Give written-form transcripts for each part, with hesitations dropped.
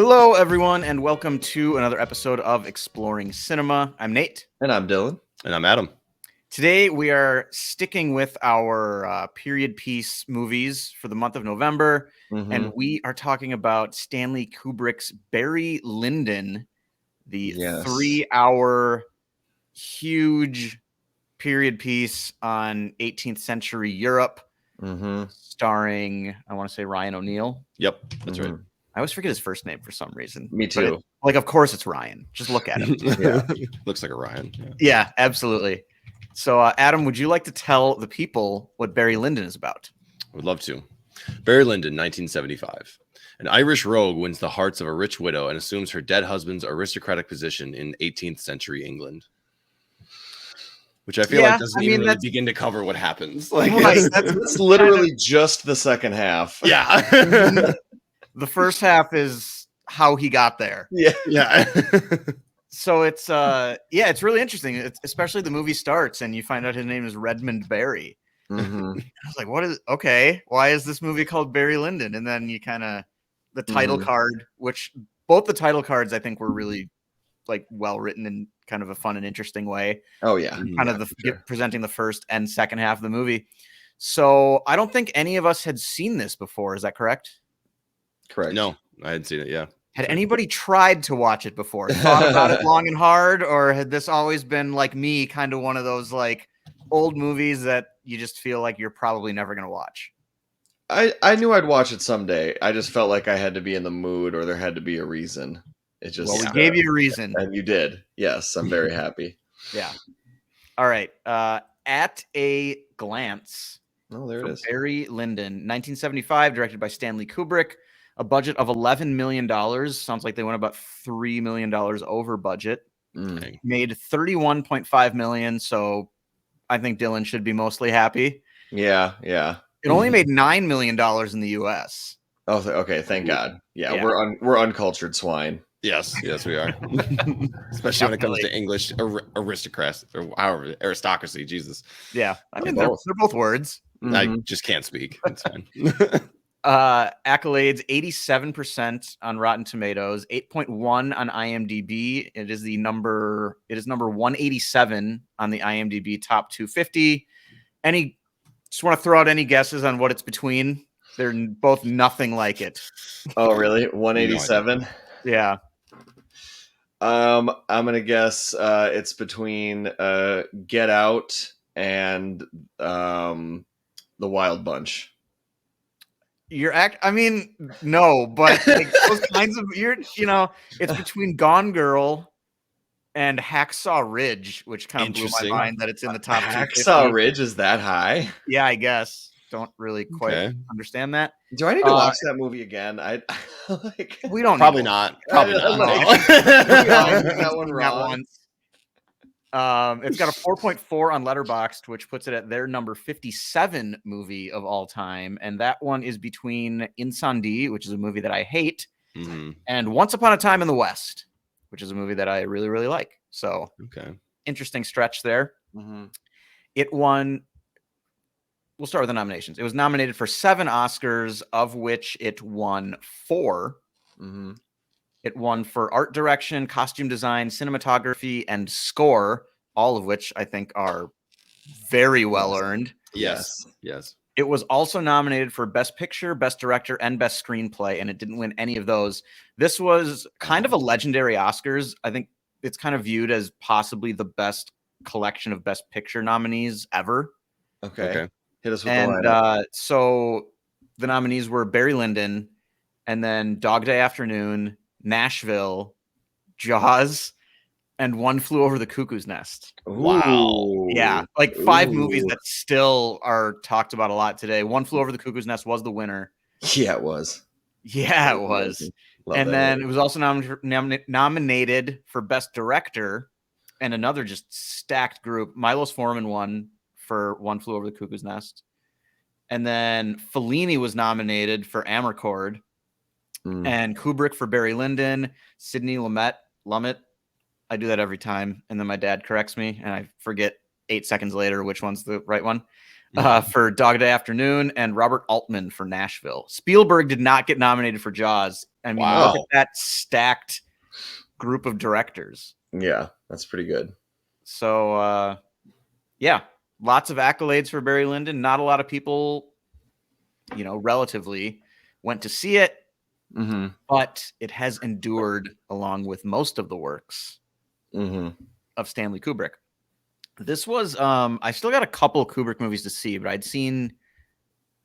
Hello, everyone, and welcome to another episode of Exploring Cinema. I'm Nate. And I'm Dylan. And I'm Adam. Today, we are sticking with our period piece movies for the month of November, and we are talking about Stanley Kubrick's Barry Lyndon, the 3-hour huge period piece on 18th century Europe, starring, I want to say, Ryan O'Neal. Yep, that's right. I always forget his first name for some reason. Me too. Of course it's Ryan. Just look at him. Yeah. Looks like a Ryan. Yeah, absolutely. So, Adam, would you like to tell the people what Barry Lyndon is about? I would love to. Barry Lyndon, 1975. An Irish rogue wins the hearts of a rich widow and assumes her dead husband's aristocratic position in 18th century England. Which I feel like doesn't even really begin to cover what happens. That's literally just the second half. Yeah. The first half is how he got there. Yeah. So it's it's really interesting. Especially the movie starts and you find out his name is Redmond Barry. I was like, why is this movie called Barry Lyndon? And then you the title card, which both the title cards I think were really well written in kind of a fun and interesting way. Oh yeah. Presenting the first and second half of the movie. So I don't think any of us had seen this before. Is that correct? Correct. No, I hadn't seen it. Yeah. Had anybody tried to watch it before? Thought about it long and hard? Or had this always been like me, kind of one of those old movies that you just feel like you're probably never going to watch? I knew I'd watch it someday. I just felt like I had to be in the mood or there had to be a reason. We gave you a reason. And you did. Yes, I'm very happy. Yeah. All right. At a glance. Oh, there it is. Barry Lyndon, 1975, directed by Stanley Kubrick. A budget of $11 million. Sounds like they went about $3 million over budget. Made $31.5 million. So I think Dylan should be mostly happy. Yeah. It only made $9 million in the U.S. Oh, okay. Thank God. Yeah. We're uncultured swine. Yes, we are. Especially when it comes to English aristocrats or however aristocracy. Jesus. Yeah, I mean they're both words. I just can't speak. It's fine. Accolades 87% on Rotten Tomatoes, 8.1 on IMDb. It is number 187 on the IMDb top 250. Just want to throw out any guesses on what it's between? They're both nothing like it. Oh, really? 187? Yeah. I'm gonna guess it's between Get Out and The Wild Bunch. No, but those kinds of it's between Gone Girl and Hacksaw Ridge, which kind of blew my mind that it's in the top 250. Hacksaw Ridge is that high? Yeah, I guess. Don't really quite understand that. Do I need to watch that movie again? We don't. Probably not. Probably not. That one wrong. It's got a 4.4 on Letterboxd, which puts it at their number 57 movie of all time, and that one is between Incendie, which is a movie that I hate, and Once Upon a Time in the West, which is a movie that I really, really like. So, interesting stretch there. It won. We'll start with the nominations. It was nominated for 7 Oscars, of which it won 4. It won for art direction, costume design, cinematography, and score, all of which I think are very well earned. Yes. It was also nominated for Best Picture, Best Director, and Best Screenplay, and it didn't win any of those. This was kind of a legendary Oscars. I think it's kind of viewed as possibly the best collection of Best Picture nominees ever. Okay. Hit us with the lineup. So the nominees were Barry Lyndon, and then Dog Day Afternoon, Nashville, Jaws, and One Flew Over the Cuckoo's Nest. Wow. Yeah, 5 movies that still are talked about a lot today. One Flew Over the Cuckoo's Nest was the winner. Yeah, it was. And then it was also nominated for Best Director, and another just stacked group. Milos Forman won for One Flew Over the Cuckoo's Nest. And then Fellini was nominated for Amarcord. And Kubrick for Barry Lyndon. Sidney Lumet. I do that every time. And then my dad corrects me, and I forget 8 seconds later which one's the right one. for Dog Day Afternoon, and Robert Altman for Nashville. Spielberg did not get nominated for Jaws. I mean, Wow. look at that stacked group of directors. Yeah, that's pretty good. So, yeah, lots of accolades for Barry Lyndon. Not a lot of people, relatively went to see it, but it has endured along with most of the works of Stanley Kubrick. This was, I still got a couple of Kubrick movies to see, but I'd seen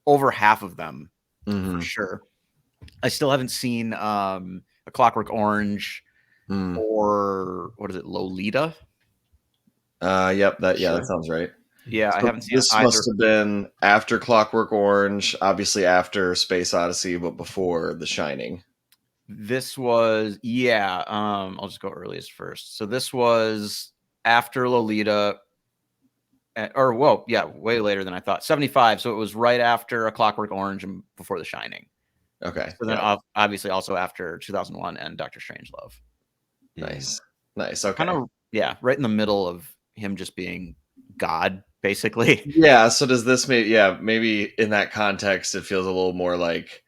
over half of them for sure. I still haven't seen A Clockwork Orange or what is it, Lolita? Yep, that sounds right. Yeah, So I haven't seen this either. must have been after Clockwork Orange, obviously after Space Odyssey, but before The Shining. This was, I'll just go earliest first. So this was after Lolita, way later than I thought. 75. So it was right after A Clockwork Orange and before The Shining. Okay. So then obviously also after 2001 and Dr. Strangelove. Nice. Okay. Kind of, right in the middle of him just being God, basically. Yeah. So does this maybe in that context, it feels a little more like,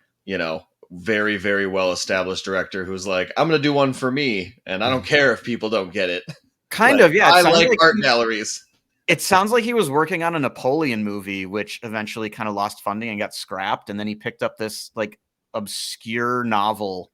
very, very well established director who's like, I'm going to do one for me, and I don't care if people don't get it. Kind of, yeah. I like art galleries. It sounds like he was working on a Napoleon movie, which eventually kind of lost funding and got scrapped. And then he picked up this like obscure novel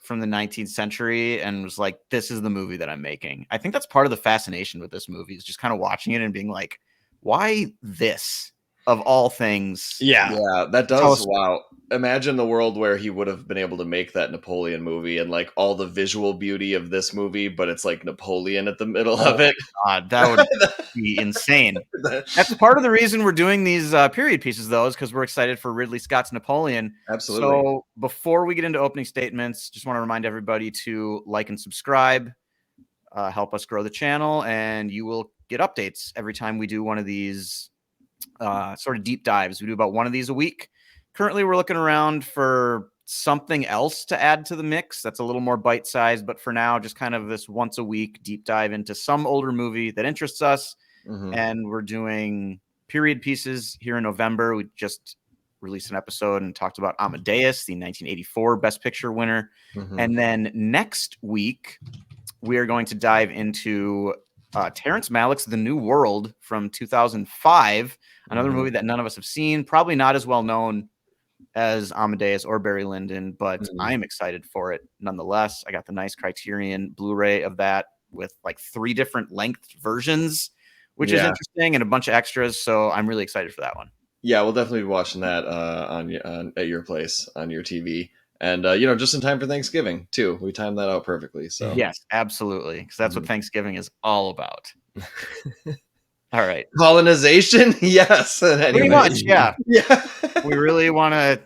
from the 19th century and was like, this is the movie that I'm making. I think that's part of the fascination with this movie, is just kind of watching it and being like, why this of all things? Yeah, that does. Wow. Imagine the world where he would have been able to make that Napoleon movie and like all the visual beauty of this movie, but it's like Napoleon at the middle of it. God, that would be insane. That's part of the reason we're doing these period pieces, though, is because we're excited for Ridley Scott's Napoleon. Absolutely. So before we get into opening statements, just want to remind everybody to like and subscribe, help us grow the channel, and you will get updates every time we do one of these sort of deep dives. We do about one of these a week. Currently, we're looking around for something else to add to the mix that's a little more bite-sized, but for now, just kind of this once a week deep dive into some older movie that interests us. And we're doing period pieces here in November. We just released an episode and talked about Amadeus, the 1984 Best Picture winner. And then next week, we are going to dive into Terrence Malick's The New World from 2005, another movie that none of us have seen, probably not as well known as Amadeus or Barry Lyndon, but I am excited for it nonetheless. I got the nice Criterion Blu-ray of that with like 3 different length versions, which is interesting, and a bunch of extras. So I'm really excited for that one. Yeah, we'll definitely be watching that at your place on your TV. And, just in time for Thanksgiving, too. We timed that out perfectly. So yes, absolutely. Because that's what Thanksgiving is all about. All right. Colonization? Yes. Anyway. Pretty much, yeah. Yeah. We really want to,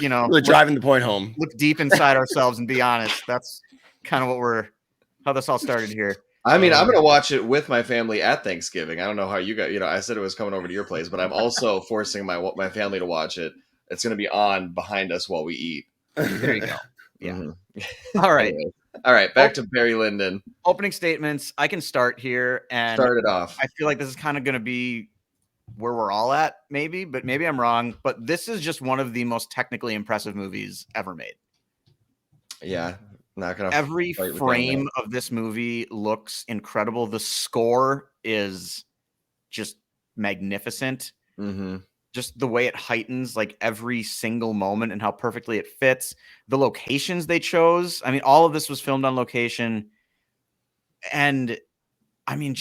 really driving the point home. Look deep inside ourselves and be honest. That's kind of how this all started here. I mean, I'm going to watch it with my family at Thanksgiving. I don't know how you got, I said it was coming over to your place, but I'm also forcing my family to watch it. It's going to be on behind us while we eat. There you go. Yeah. All right. All right. Back to Barry Lyndon. Opening statements. I can start here and start it off. I feel like this is kind of going to be where we're all at, maybe, but maybe I'm wrong. But this is just one of the most technically impressive movies ever made. Yeah. Not gonna. Every frame of this movie looks incredible. The score is just magnificent. Just the way it heightens like every single moment and how perfectly it fits. The locations they chose. I mean, all of this was filmed on location. And I mean,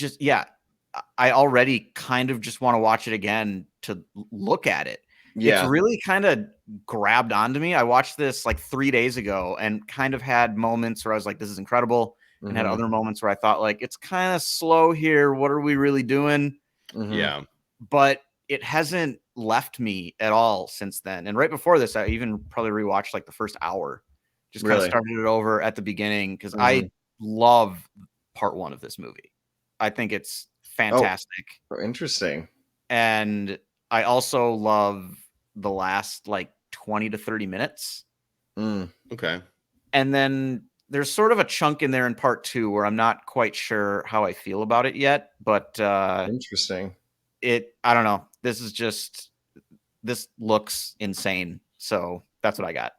I already kind of just want to watch it again to look at it. Yeah. It's really kind of grabbed onto me. I watched this like 3 days ago and kind of had moments where I was like, this is incredible. And had other moments where I thought like, it's kind of slow here. What are we really doing? Yeah. But it hasn't left me at all since then. And right before this, I even probably rewatched like the first hour. Just kind of started it over at the beginning because I love part 1 of this movie. I think it's fantastic. Oh, interesting. And I also love the last like 20 to 30 minutes. Okay. And then there's sort of a chunk in there in part 2 where I'm not quite sure how I feel about it yet, but interesting. I don't know. This looks insane. So that's what I got.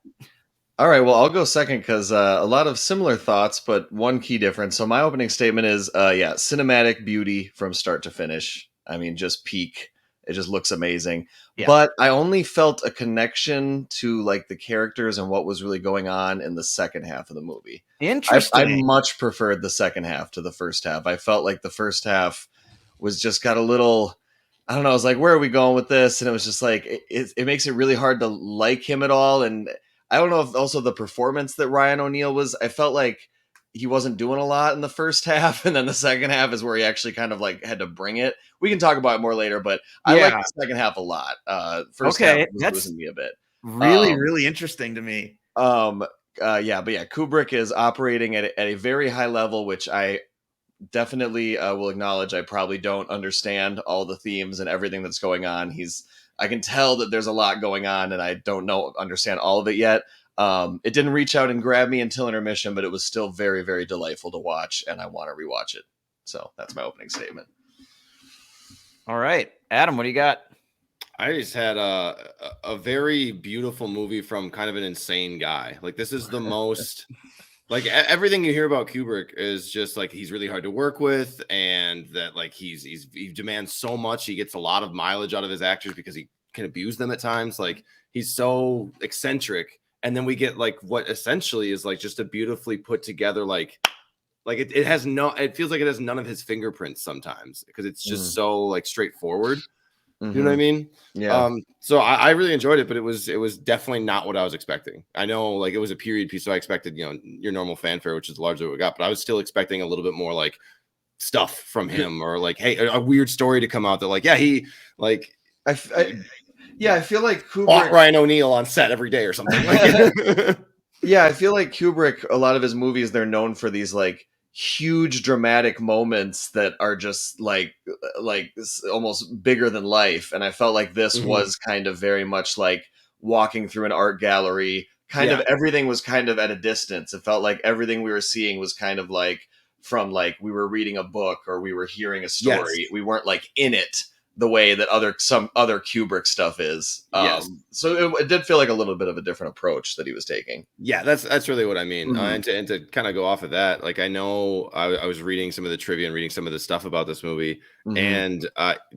All right, well, I'll go second because a lot of similar thoughts, but one key difference. So my opening statement is, cinematic beauty from start to finish. I mean, just peak. It just looks amazing. Yeah. But I only felt a connection to like the characters and what was really going on in the second half of the movie. Interesting. I much preferred the second half to the first half. I felt like the first half was just got a little, I don't know, I was like, where are we going with this? And it was just like, it makes it really hard to like him at all. And I don't know if also the performance that Ryan O'Neal was, I felt like he wasn't doing a lot in the first half. And then the second half is where he actually kind of like had to bring it. We can talk about it more later, but I like the second half a lot. First half was losing me a bit. Really interesting to me. Kubrick is operating at a very high level, which I definitely will acknowledge. I probably don't understand all the themes and everything that's going on. I can tell that there's a lot going on, and I don't understand all of it yet. It didn't reach out and grab me until intermission, but it was still very, very delightful to watch, and I want to rewatch it. So that's my opening statement. All right, Adam, what do you got? I just had a very beautiful movie from kind of an insane guy. Like, this is the most like everything you hear about Kubrick is just like he's really hard to work with, and that like he demands so much. He gets a lot of mileage out of his actors because he can abuse them at times. Like, he's so eccentric, and then we get like what essentially is like just a beautifully put together it has it feels like it has none of his fingerprints sometimes because it's just so like straightforward. You know what I mean? Yeah. So I really enjoyed it, but it was definitely not what I was expecting. I know like it was a period piece, so I expected, your normal fanfare, which is largely what we got, but I was still expecting a little bit more like stuff from him, or like, hey, a weird story to come out that like, yeah, he like I feel like Kubrick fought Ryan O'Neal on set every day or something. Yeah, I feel like Kubrick, a lot of his movies, they're known for these like huge dramatic moments that are just like almost bigger than life, and I felt like this was kind of very much like walking through an art gallery. Of everything was kind of at a distance. It felt like everything we were seeing was kind of like from like we were reading a book or we were hearing a story. Yes. We weren't like in it the way that some other Kubrick stuff is. So it did feel like a little bit of a different approach that he was taking. Yeah, that's really what I mean. And to kind of go off of that, like I know I was reading some of the trivia and reading some of the stuff about this movie, and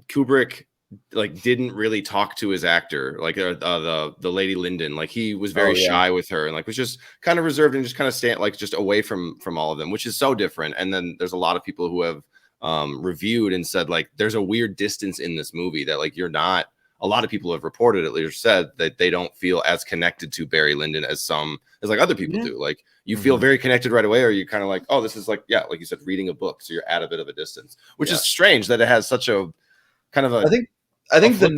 Kubrick like didn't really talk to his actor, like the lady Lyndon. Like he was very shy with her and like was just kind of reserved and just kind of stand like just away from all of them, which is so different. And then there's a lot of people who have reviewed and said like there's a weird distance in this movie that like you're not. A lot of people have reported, at least said that they don't feel as connected to Barry Lyndon as like other people do. Like you feel very connected right away, or you kind of like, oh, this is like, yeah, like you said, reading a book. So you're at a bit of a distance, which is strange that it has such a kind of a. I think the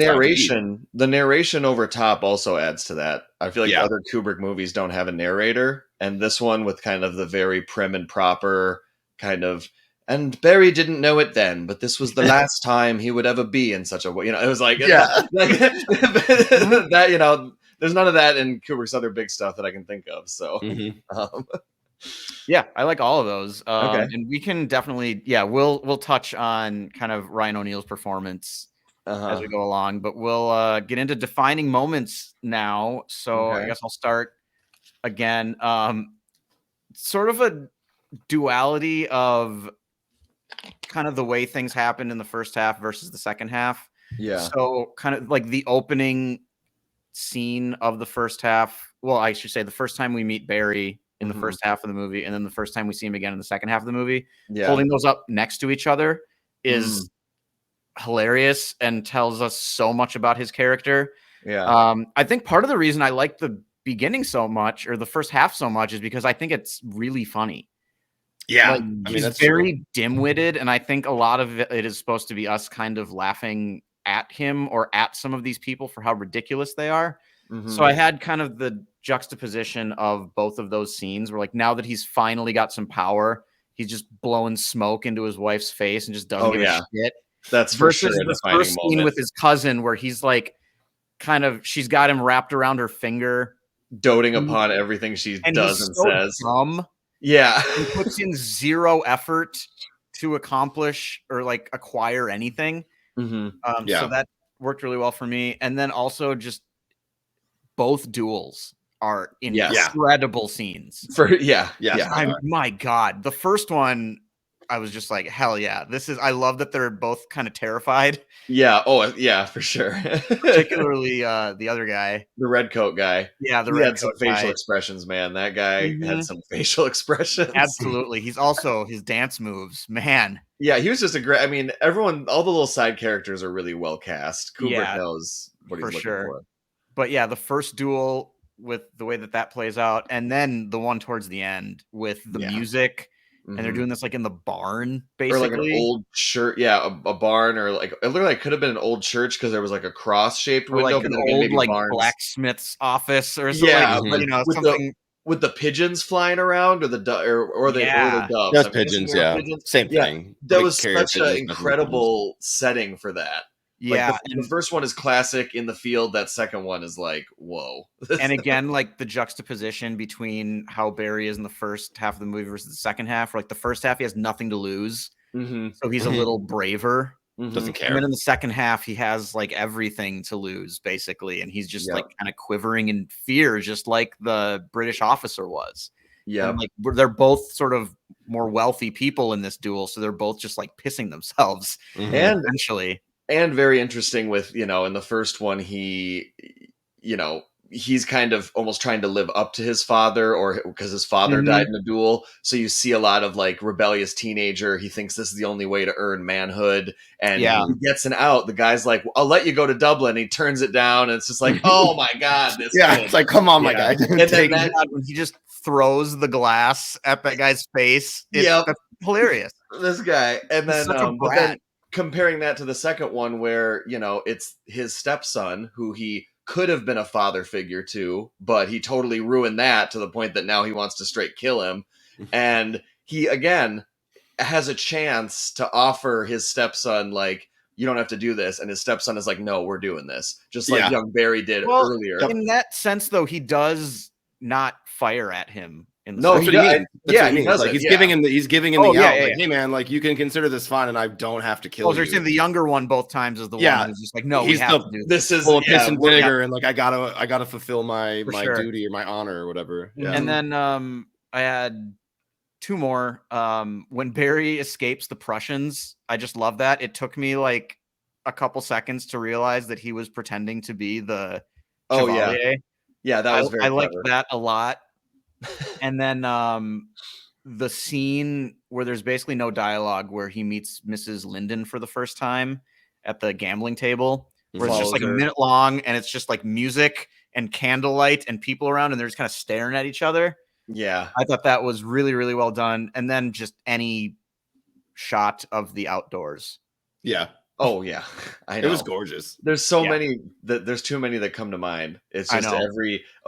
narration over top also adds to that. I feel like other Kubrick movies don't have a narrator, and this one with kind of the very prim and proper kind of. And Barry didn't know it then, but this was the last time he would ever be in such a way. It was like, that, there's none of that in Kubrick's other big stuff that I can think of. So, yeah, I like all of those. Okay. And we can definitely, we'll touch on kind of Ryan O'Neal's performance as we go along, but we'll get into defining moments now. So I guess I'll start again. Sort of a duality of kind of the way things happened in the first half versus the second half. Yeah. So kind of like the opening scene of the first half. Well, I should say the first time we meet Barry in the first half of the movie, and then the first time we see him again in the second half of the movie, holding those up next to each other is hilarious and tells us so much about his character. Yeah. I think part of the reason I like the beginning so much, or the first half so much, is because I think it's really funny. Yeah, like, he's that's very dim-witted, and I think a lot of it is supposed to be us kind of laughing at him or at some of these people for how ridiculous they are. So I had kind of the juxtaposition of both of those scenes where, like, now that he's finally got some power, he's just blowing smoke into his wife's face and just doesn't give a shit. That's for sure the first scene with his cousin where he's like, kind of, she's got him wrapped around her finger, doting upon everything she does and says. Dumb. Yeah. He puts in zero effort to accomplish or like acquire anything. So that worked really well for me. And then also just both duels are incredible scenes. My God, the first one, I was just like, hell yeah, I love that they're both kind of terrified. Yeah. Oh, yeah, for sure. Particularly the other guy, the red coat guy. Yeah, he had some facial expressions, man. That guy had some facial expressions. Absolutely. He's also his dance moves, man. Yeah, he was just a great. I mean, all the little side characters are really well cast. Kubrick knows what he's looking for. But yeah, the first duel with the way that plays out, and then the one towards the end with the music, and they're doing this like in the barn, basically, or like an old church. Yeah, a barn, or like it literally could have been an old church because there was like a cross-shaped window, like an old like blacksmith's office or something. Yeah, but something. With the pigeons flying around, or the doves. Just pigeons, same thing. That was such an incredible setting for that. Yeah, like the first one is classic in the field. That second one is like, whoa. And again, like the juxtaposition between how Barry is in the first half of the movie versus the second half. Like the first half, he has nothing to lose, so he's a little braver. Doesn't care. And then in the second half, he has like everything to lose, basically, and he's just like kind of quivering in fear, just like the British officer was. Yeah, like they're both sort of more wealthy people in this duel, so they're both just like pissing themselves. And eventually. And very interesting with, in the first one, he's kind of almost trying to live up to his father, or because his father died in a duel. So you see a lot of like rebellious teenager. He thinks this is the only way to earn manhood. And he gets an out. The guy's like, I'll let you go to Dublin. He turns it down. And it's just like, oh my God. It's like, come on, my guy. And then he just throws the glass at that guy's face. That's hilarious. This guy. And then, comparing that to the second one where, it's his stepson who he could have been a father figure to, but he totally ruined that to the point that now he wants to straight kill him. And he, again, has a chance to offer his stepson, like, you don't have to do this. And his stepson is like, no, we're doing this. Just like young Barry did earlier. In that sense, though, he does not fire at him. He does. Like, he's giving him the out. Like, hey man, like you can consider this fine, and I don't have to kill you. They're saying the younger one both times is the one who's just like, no, he's we have to do this. Is full of piss and vinegar, and like I gotta fulfill my duty or my honor or whatever. Yeah. And then I had two more. When Barry escapes the Prussians, I just love that. It took me like a couple seconds to realize that he was pretending to be the Chevalier. Yeah, that was very I liked that a lot. And then the scene where there's basically no dialogue, where he meets Mrs. Lyndon for the first time at the gambling table, where it's just like a minute long, and it's just like music and candlelight and people around, and they're just kind of staring at each other. Yeah, I thought that was really, really well done. And then just any shot of the outdoors. Yeah. Oh yeah, I know. It was gorgeous. There's so many there's too many that come to mind. It's just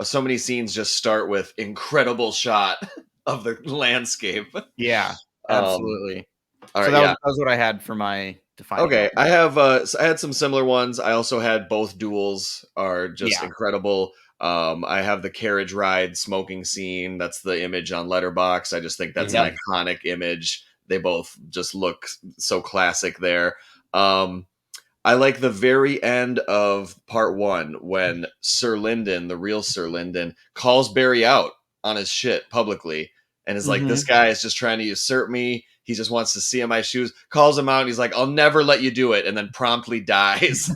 so many scenes just start with incredible shot of the landscape. Yeah, absolutely. All right, that was what I had for my defining. Okay, I have I had some similar ones. I also had both duels are just incredible. I have the carriage ride smoking scene. That's the image on Letterboxd. I just think that's an iconic image. They both just look so classic there. I like the very end of part one when Sir Lyndon, the real Sir Lyndon, calls Barry out on his shit publicly and is like, this guy is just trying to usurp me. He just wants to see in my shoes, calls him out. And he's like, I'll never let you do it. And then promptly dies.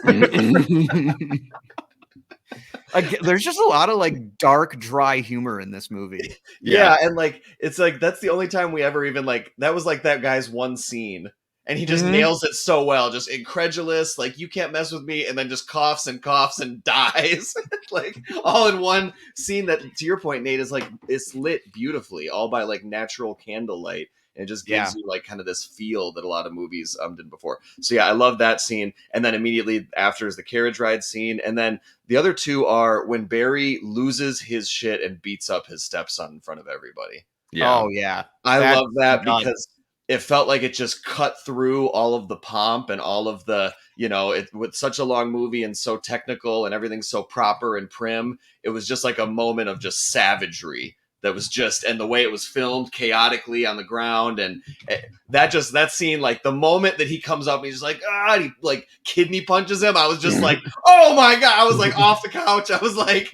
There's just a lot of like dark, dry humor in this movie. Yeah. And like, it's like, that's the only time we ever even like, that was like that guy's one scene. And he just nails it so well, just incredulous, like, you can't mess with me, and then just coughs and dies. Like, all in one scene that, to your point, Nate, is like, it's lit beautifully, all by like natural candlelight. And it just gives you like kind of this feel that a lot of movies did before. So yeah, I love that scene. And then immediately after is the carriage ride scene. And then the other two are when Barry loses his shit and beats up his stepson in front of everybody. Yeah. Oh yeah. I love that because it felt like it just cut through all of the pomp and all of the, with such a long movie and so technical and everything so proper and prim. It was just like a moment of just savagery that was just, and the way it was filmed chaotically on the ground, and that scene, like the moment that he comes up and he's like, and he like kidney punches him, I was just like, oh my god, I was like off the couch, I was like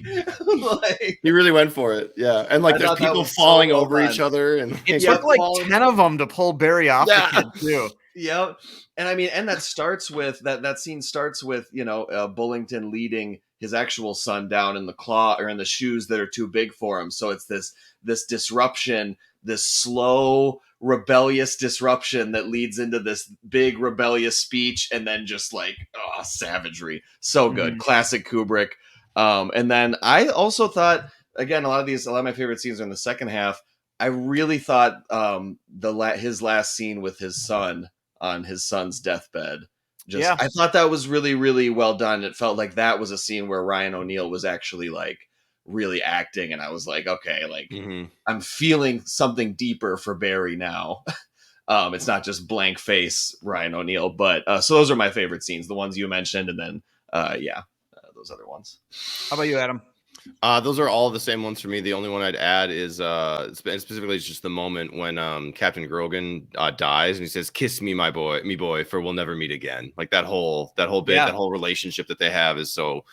he really went for it, yeah. And like there's people falling over each other, and it took like 10 of them to pull Barry off the kid too. Yep. And I mean, and that starts with that scene starts with, Bullington leading his actual son down in the claw or in the shoes that are too big for him. So it's this disruption, this slow, rebellious disruption that leads into this big rebellious speech, and then just like savagery. So good. Mm-hmm. Classic Kubrick. And then I also thought, again, a lot of my favorite scenes are in the second half. I really thought his last scene with his son on his son's deathbed. I thought that was really, really well done. It felt like that was a scene where Ryan O'Neal was actually like really acting, and I was like, okay, like I'm feeling something deeper for Barry now. It's not just blank face Ryan O'Neal, but so those are my favorite scenes, the ones you mentioned, and then those other ones. How about you, Adam? Those are all the same ones for me. The only one I'd add is specifically it's just the moment when Captain Grogan dies and he says, "Kiss me, my boy, for we'll never meet again." Like that whole bit, that whole relationship that they have is so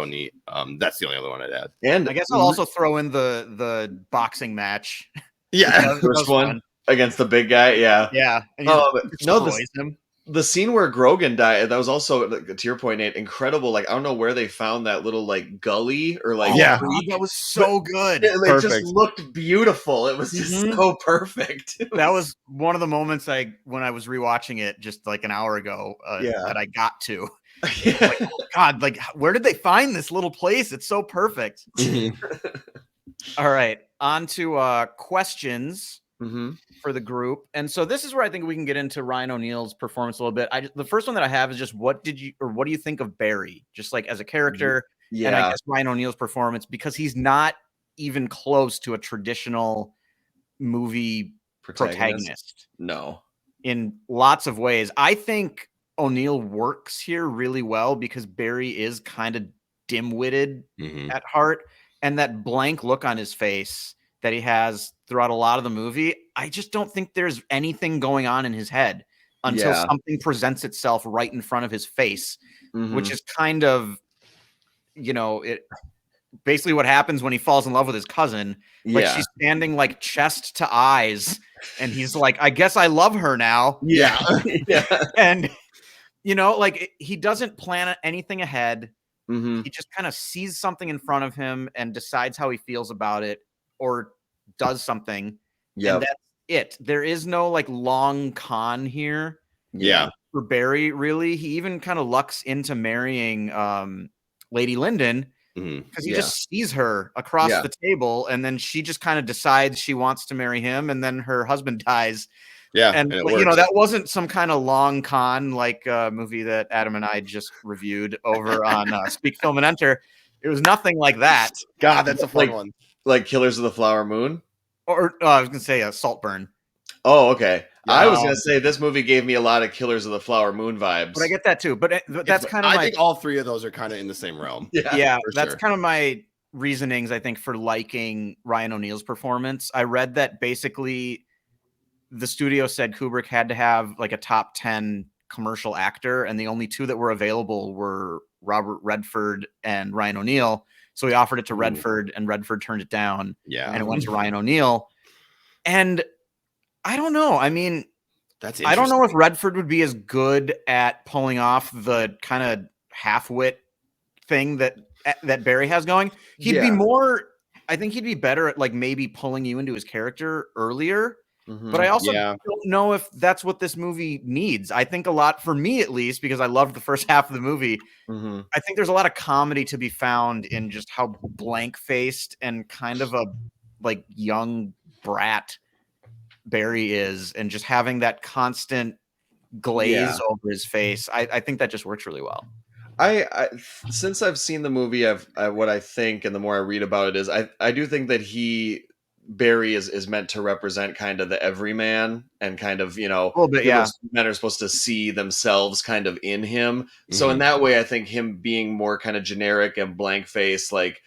neat. That's the only other one I'd add. And I guess I'll also throw in the boxing match. Yeah, first one fun. Against the big guy. Yeah, yeah. The scene where Grogan died, that was also, to your point, Nate, incredible. Like, I don't know where they found that little like gully or like that was so good. It just looked beautiful. It was just so perfect. That was one of the moments when I was rewatching it just like an hour ago that I got to. Like, oh God, like where did they find this little place? It's so perfect. All right, on to questions. For the group. And so this is where I think we can get into Ryan O'Neal's performance a little bit. The first one that I have is just what do you think of Barry, just like as a character? And I guess Ryan O'Neal's performance, because he's not even close to a traditional movie protagonist. No. In lots of ways. I think O'Neal works here really well because Barry is kind of dim-witted at heart, and that blank look on his face that he has throughout a lot of the movie, I just don't think there's anything going on in his head until something presents itself right in front of his face, which is kind of, it basically what happens when he falls in love with his cousin. Like she's standing like chest to eyes, and he's like, I guess I love her now. Yeah. And, like he doesn't plan anything ahead. He just kind of sees something in front of him and decides how he feels about it, or does something, and that's it. There is no like long con here. For Barry, really. He even kind of lucks into marrying Lady Lyndon because he just sees her across the table, and then she just kind of decides she wants to marry him, and then her husband dies. And that wasn't some kind of long con like movie that Adam and I just reviewed over on Speak Film and Enter. It was nothing like that. God, that's a fun one. Like Killers of the Flower Moon? Or I was going to say Saltburn. Oh, okay. I was going to say this movie gave me a lot of Killers of the Flower Moon vibes. But I get that too. But that's kind of I think all three of those are kind of in the same realm. Yeah, that's kind of my reasonings, I think, for liking Ryan O'Neal's performance. I read that basically the studio said Kubrick had to have like a top 10 commercial actor, and the only two that were available were Robert Redford and Ryan O'Neal. So he offered it to Redford, and Redford turned it down. And it went to Ryan O'Neal. And I don't know. I mean, I don't know if Redford would be as good at pulling off the kind of half-wit thing that Barry has going. He'd be more, I think he'd be better at like maybe pulling you into his character earlier. But I also don't know if that's what this movie needs. I think a lot, for me at least, because I loved the first half of the movie, I think there's a lot of comedy to be found in just how blank-faced and kind of a like young brat Barry is, and just having that constant glaze over his face. I think that just works really well. I since I've seen the movie, what I think, and the more I read about it, is I do think that Barry is meant to represent kind of the everyman, and kind of, a little bit, men are supposed to see themselves kind of in him. So in that way, I think him being more kind of generic and blank face, like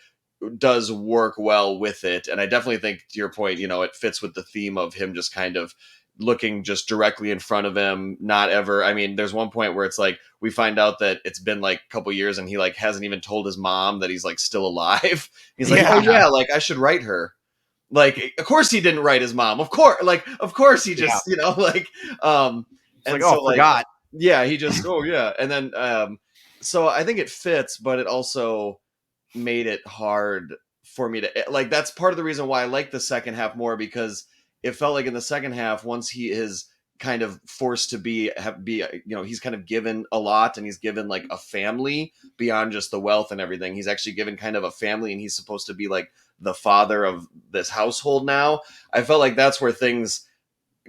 does work well with it. And I definitely think, to your point, it fits with the theme of him just kind of looking just directly in front of him, not ever. I mean, there's one point where it's like we find out that it's been like a couple years and he like hasn't even told his mom that he's like still alive. He's like, oh yeah, like I should write her. Like, of course he didn't write his mom. Of course he just, like, and like, so like, forgot. Yeah, he just, oh yeah. And then, so I think it fits, but it also made it hard for me to like, that's part of the reason why I like the second half more, because it felt like in the second half, once he is kind of forced to be, he's kind of given a lot, and he's given like a family beyond just the wealth and everything. He's actually given kind of a family, and he's supposed to be like the father of this household now. I felt like that's where things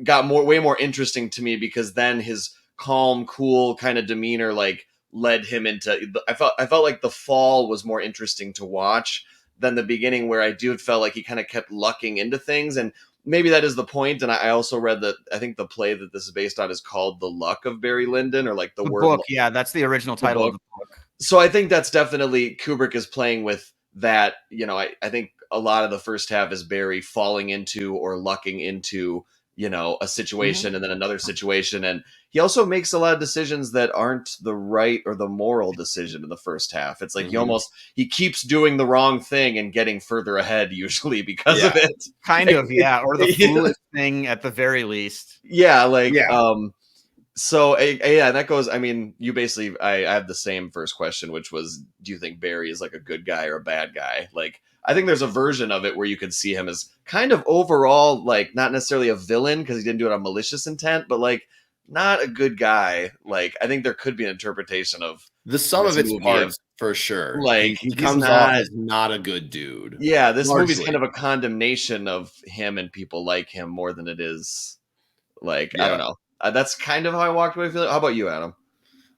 got way more interesting to me, because then his calm, cool kind of demeanor like led him into, I felt like the fall was more interesting to watch than the beginning, where I felt like he kind of kept lucking into things. And maybe that is the point. And I also read that I think the play that this is based on is called The Luck of Barry Lyndon, or like the word book. Yeah, that's the original title of the book. So I think that's definitely Kubrick is playing with that. I think a lot of the first half is Barry falling into or lucking into, a situation and then another situation. And he also makes a lot of decisions that aren't the right or the moral decision in the first half. It's like he keeps doing the wrong thing and getting further ahead, usually because of it. Kind of, yeah. Or the foolish thing at the very least. Yeah, like, so, yeah, that goes, I mean, you basically, I have the same first question, which was, do you think Barry is like a good guy or a bad guy? Like, I think there's a version of it where you could see him as kind of overall, like, not necessarily a villain because he didn't do it on malicious intent, but like, not a good guy. Like, I think there could be an interpretation of the sum of its parts, for sure. Like, he comes off as not a good dude. Yeah, this movie's kind of a condemnation of him and people like him more than it is, like, I don't know. That's kind of how I walked away feeling. How about you, Adam?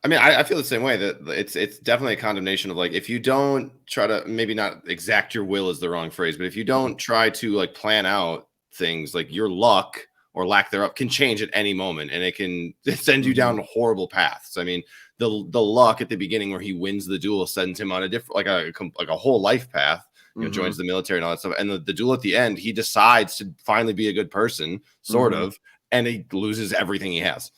I mean, I feel the same way. That it's definitely a condemnation of like, if you don't try to, maybe not exact your will is the wrong phrase, but if you don't try to like plan out things, like your luck or lack thereof can change at any moment, and it can send you down horrible paths. I mean, the luck at the beginning where he wins the duel sends him on a different, like a whole life path. Joins the military and all that stuff. And the duel at the end, he decides to finally be a good person, sort of, and he loses everything he has.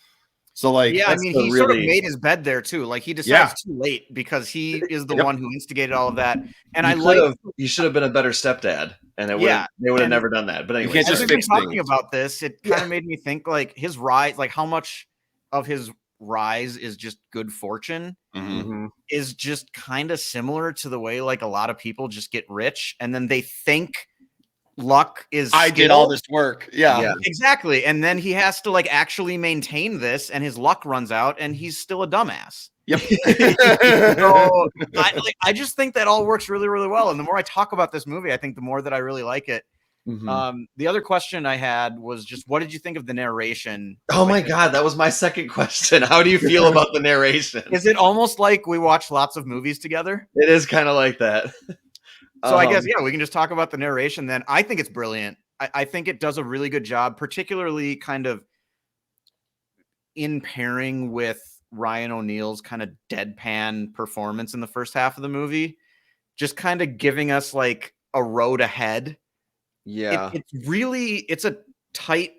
So, like, yeah, I mean, he sort of made his bed there too. Like, he decides too late because he is the one who instigated all of that. And you should have been a better stepdad, and they would have never done that. But anyway, as we've been talking about this, it kind of made me think like his rise, like how much of his rise is just good fortune, is just kind of similar to the way like a lot of people just get rich and then they think luck is I did all this work. Yeah, exactly. And then he has to like actually maintain this, and his luck runs out, and he's still a dumbass. Yep. So I just think that all works really, really well. And the more I talk about this movie, I think the more that I really like it. The other question I had was just, what did you think of the narration? Oh my God, that was my second question. How do you feel about the narration? Is it almost like we watch lots of movies together? It is kind of like that. So I guess, we can just talk about the narration then. I think it's brilliant. I think it does a really good job, particularly kind of in pairing with Ryan O'Neal's kind of deadpan performance in the first half of the movie, just kind of giving us like a road ahead. Yeah. It's a tight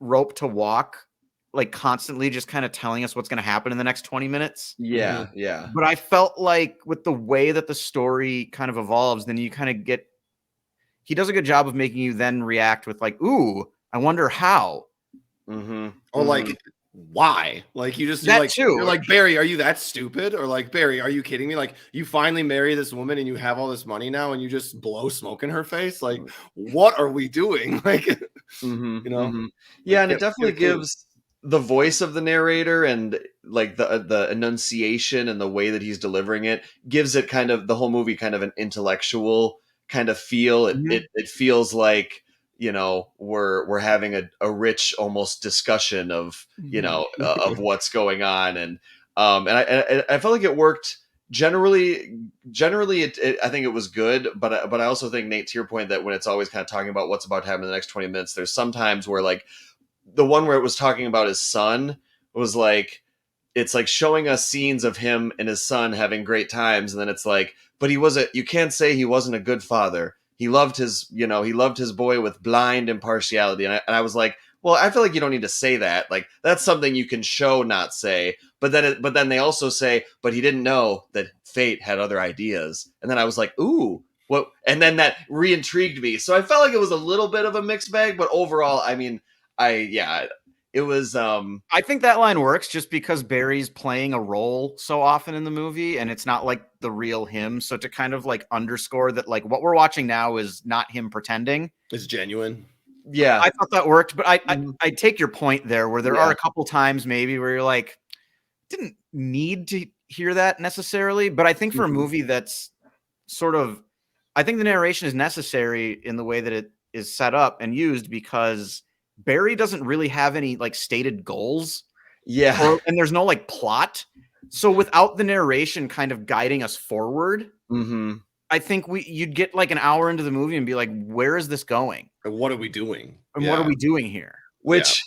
rope to walk, like constantly just kind of telling us what's going to happen in the next 20 minutes. Yeah. Yeah. But I felt like with the way that the story kind of evolves, then you kind of he does a good job of making you then react with like, ooh, I wonder how. Or like, why? Like, you're like, Barry, are you that stupid? Or like, Barry, are you kidding me? Like, you finally marry this woman and you have all this money now and you just blow smoke in her face. Like, what are we doing? Like, you know? Yeah. And it definitely gives the voice of the narrator and like the enunciation and the way that he's delivering it gives it kind of the whole movie kind of an intellectual kind of feel. It feels like, we're having a rich almost discussion of, of what's going on. And I felt like it worked generally. I think it was good, but I also think, Nate, to your point, that when it's always kind of talking about what's about to happen in the next 20 minutes, there's sometimes where like, the one where it was talking about his son was like, it's like showing us scenes of him and his son having great times, and then it's like, but you can't say he wasn't a good father. He loved his boy with blind impartiality. And I was like, well, I feel like you don't need to say that. Like, that's something you can show, not say. But then they also say, but he didn't know that fate had other ideas. And then I was like, ooh, what? And then that re-intrigued me. So I felt like it was a little bit of a mixed bag, but overall, I mean, it was. I think that line works just because Barry's playing a role so often in the movie, and it's not like the real him. So to kind of like underscore that, like what we're watching now is not him pretending. It's genuine. Yeah, I thought that worked, but I take your point there, where there are a couple times maybe where you're like, didn't need to hear that necessarily. But I think for a movie that's sort of, I think the narration is necessary in the way that it is set up and used, because Barry doesn't really have any like stated goals. Yeah. And there's no like plot. So without the narration kind of guiding us forward, I think you'd get like an hour into the movie and be like, where is this going? And what are we doing? And what are we doing here? Which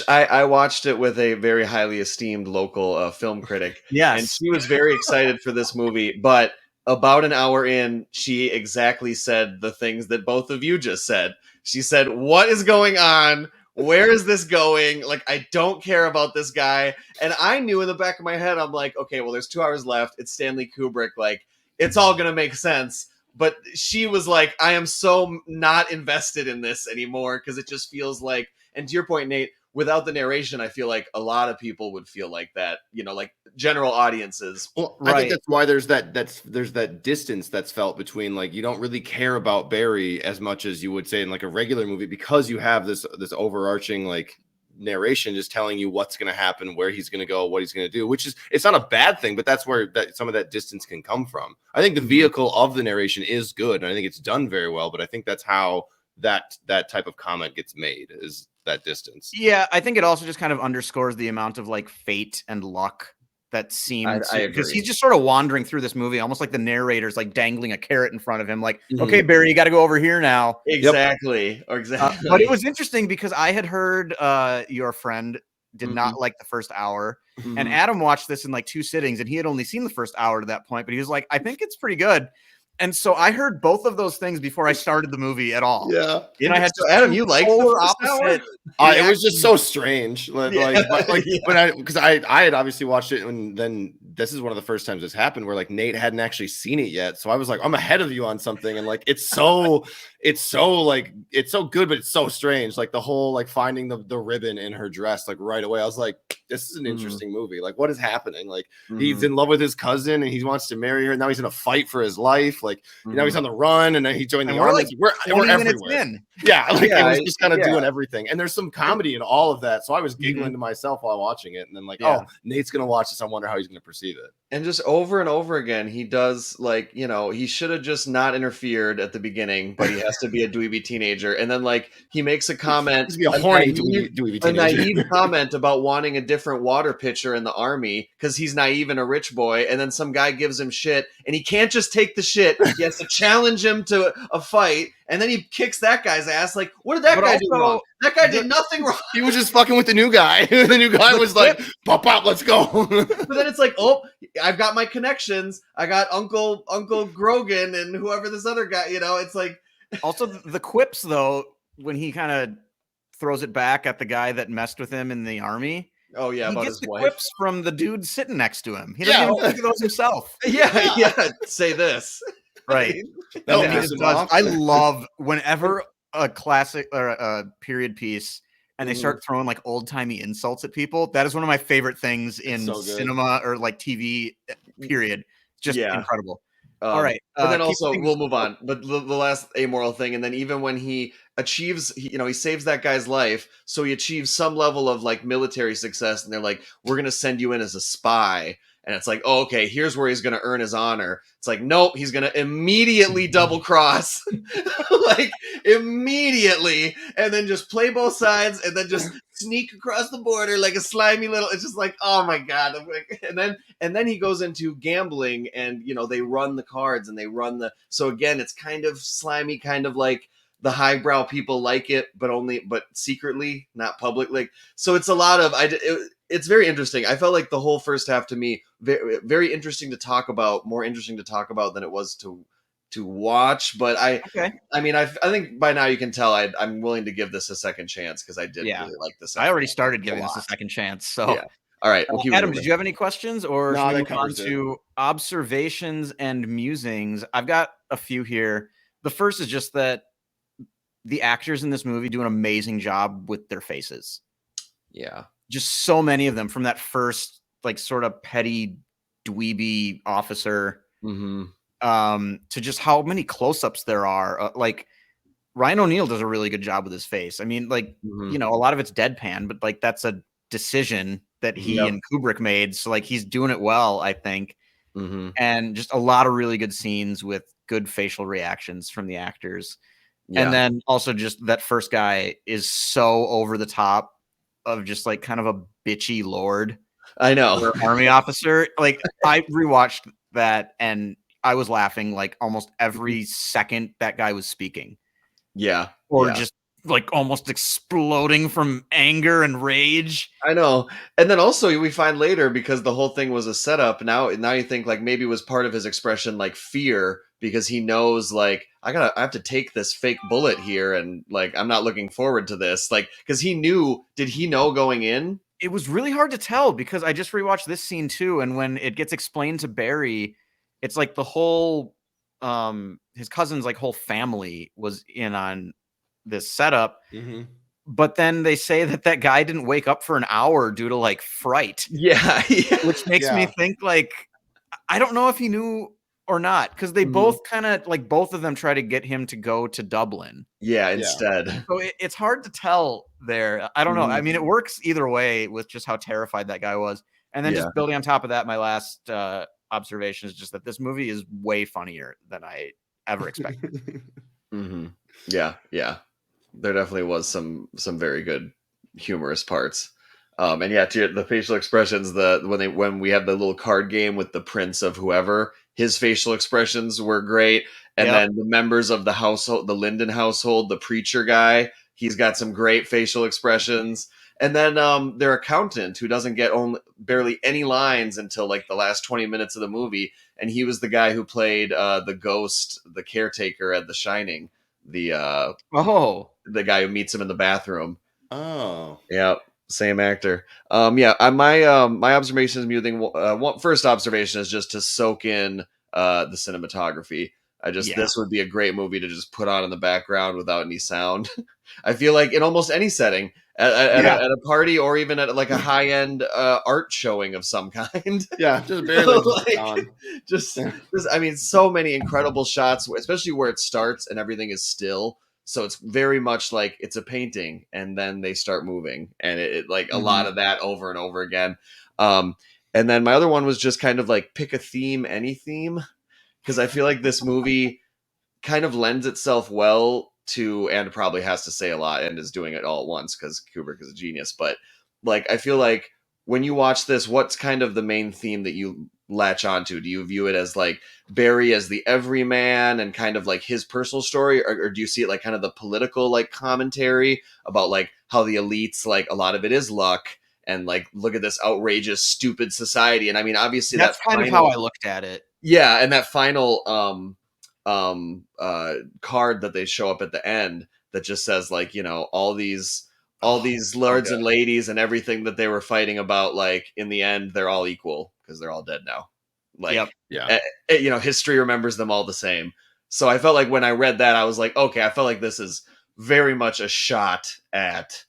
I watched it with a very highly esteemed local film critic. Yes. And she was very excited for this movie, but about an hour in, she exactly said the things that both of you just said. She said, what is going on? Where is this going? Like, I don't care about this guy. And I knew in the back of my head, I'm like, okay, well, there's 2 hours left. It's Stanley Kubrick. Like, it's all going to make sense. But she was like, I am so not invested in this anymore, because it just feels like, and to your point, Nate, without the narration, I feel like a lot of people would feel like that, like general audiences. Well, right. I think that's why there's that distance that's felt between, like, you don't really care about Barry as much as you would say in like a regular movie, because you have this overarching like narration just telling you what's going to happen, where he's going to go, what he's going to do, which is, it's not a bad thing, but that's where some of that distance can come from. I think the vehicle of the narration is good, and I think it's done very well, but I think that's how that type of comment gets made, is that distance. Yeah, I think it also just kind of underscores the amount of like fate and luck that seems, because he's just sort of wandering through this movie, almost like the narrator's like dangling a carrot in front of him, like, okay, Barry, you got to go over here now. Exactly. Exactly. But it was interesting because I had heard your friend did not like the first hour, and Adam watched this in like 2 sittings, and he had only seen the first hour to that point, but he was like, I think it's pretty good. And so I heard both of those things before I started the movie at all. Yeah. And I had so Adam, you liked the first hour? It was just so strange. Because I had obviously watched it, and then this is one of the first times this happened where like Nate hadn't actually seen it yet. So I was like, I'm ahead of you on something. And like, it's so good, but it's so strange. Like the whole, like finding the ribbon in her dress, like right away, I was like, this is an interesting movie. Like, what is happening? Like, he's in love with his cousin and he wants to marry her. And now he's in a fight for his life. Like, now he's on the run, and then he joined the army. Like, we're everywhere. Yeah, like it was just kind of doing everything. And there's some comedy in all of that. So I was giggling to myself while watching it. And then like, oh, Nate's going to watch this. I wonder how he's going to perceive it. And just over and over again, he does, like, he should have just not interfered at the beginning, but he has to be a dweeby teenager. And then, like, he makes a comment, a horny dweeby teenager. A naive comment about wanting a different water pitcher in the army because he's naive and a rich boy. And then some guy gives him shit, and he can't just take the shit. He has to challenge him to a fight. And then he kicks that guy's ass. Like, what did that guy do wrong? That guy did nothing wrong. He was just fucking with the new guy. The new guy was like, pop, let's go. But then it's like, oh, I've got my connections. I got Uncle Grogan and whoever this other guy, it's like. Also, the quips, though, when he kind of throws it back at the guy that messed with him in the army. Oh, yeah, about his wife. Quips from the dude sitting next to him. He doesn't even think of those himself. Yeah. Say this. Right. I love whenever a classic or a period piece and they start throwing like old timey insults at people. That is one of my favorite things in cinema or like TV period. Just incredible. All right. But then also we'll move on. But the last amoral thing. And then even when he achieves, he saves that guy's life. So he achieves some level of like military success. And they're like, we're going to send you in as a spy. And it's like, oh, okay, here's where he's going to earn his honor. It's like, nope, he's going to immediately double cross, like immediately, and then just play both sides, and then just sneak across the border like a slimy little. It's just like, oh my god! And then he goes into gambling, and they run the cards and they run the. So again, it's kind of slimy, kind of like the highbrow people like it, but secretly, not publicly. So it's a lot of it's very interesting. I felt like the whole first half to me very, very interesting to talk about, more interesting to talk about than it was to watch. But I mean, I think by now you can tell I'm willing to give this a second chance because I did really like the second. I already started giving this a second chance. So yeah. All right. We'll keep Adam, moving. did you have any questions, or No, should we that move on covers it. to observations and musings? I've got a few here. The first is just that the actors in this movie do an amazing job with their faces. Yeah. Just so many of them, from that first like sort of petty dweeby officer to just how many close-ups there are. Like Ryan O'Neal does a really good job with his face. I mean, like, you know, a lot of it's deadpan, but like that's a decision that he and Kubrick made. So like he's doing it well, I think. And just a lot of really good scenes with good facial reactions from the actors. Yeah. And then also just that first guy is so over the top of just like kind of a bitchy lord. I know. Army officer. Like I rewatched that and I was laughing like almost every second that guy was speaking. Yeah. Or just like almost exploding from anger and rage. I know. And then also we find later, because the whole thing was a setup, now you think like maybe it was part of his expression like fear, because he knows like I have to take this fake bullet here, and like I'm not looking forward to this. Like, because did he know going in? It was really hard to tell, because I just rewatched this scene too, and when it gets explained to Barry, it's like the whole his cousin's like whole family was in on this setup. But then they say that guy didn't wake up for an hour due to like fright. Yeah. Which makes me think like, I don't know if he knew or not, because they both kind of like, both of them try to get him to go to Dublin. Yeah, instead. So it's hard to tell there. I don't know. I mean, it works either way with just how terrified that guy was. And then just building on top of that, my last observation is just that this movie is way funnier than I ever expected. Yeah. There definitely was some very good humorous parts. And yeah, to the facial expressions, when we had the little card game with the prince of whoever, his facial expressions were great. And then the members of the household, the Lyndon household, the preacher guy, he's got some great facial expressions. And then their accountant, who doesn't get barely any lines until like the last 20 minutes of the movie, and he was the guy who played the ghost, the caretaker at The Shining, the guy who meets him in the bathroom. Oh, yeah, same actor. My observation is musing. First observation is just to soak in the cinematography. This would be a great movie to just put on in the background without any sound. I feel like in almost any setting, at a party, or even at like a high end art showing of some kind. Yeah, just barely I mean, so many incredible shots, especially where it starts and everything is still. So it's very much like it's a painting, and then they start moving, and it like a lot of that over and over again. And then my other one was just kind of like pick a theme, any theme, because I feel like this movie kind of lends itself well to, and probably has to say a lot, and is doing it all at once because Kubrick is a genius. But like, I feel like when you watch this, what's kind of the main theme that you latch onto? Do you view it as like Barry as the everyman and kind of like his personal story, or do you see it like kind of the political like commentary about like how the elites, like a lot of it is luck, and like look at this outrageous stupid society? And I mean, obviously that's kind of how I looked at it. Yeah, and that final card that they show up at the end that just says like, you know, all these lords and ladies and everything that they were fighting about, like in the end they're all equal because they're all dead now. Like, you know, history remembers them all the same. So I felt like when I read that, I was like, okay, I felt like this is very much a shot at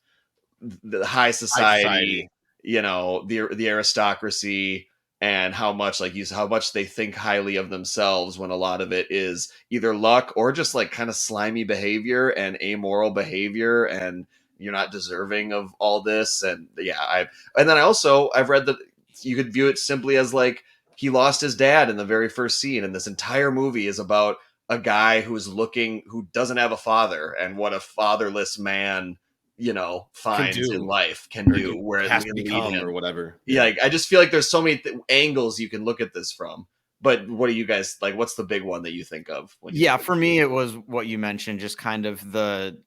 the high society, you know, the aristocracy, and how much how much they think highly of themselves when a lot of it is either luck or just like kind of slimy behavior and amoral behavior, and you're not deserving of all this. And I've read that you could view it simply as like he lost his dad in the very first scene, and this entire movie is about a guy who doesn't have a father, and what a fatherless man, you know, finds in life can do, where it has to become or whatever. Yeah, like, I just feel like there's so many angles you can look at this from. But what do you guys like? What's the big one that you think of? When you Yeah, think for me, it was what you mentioned, just kind of the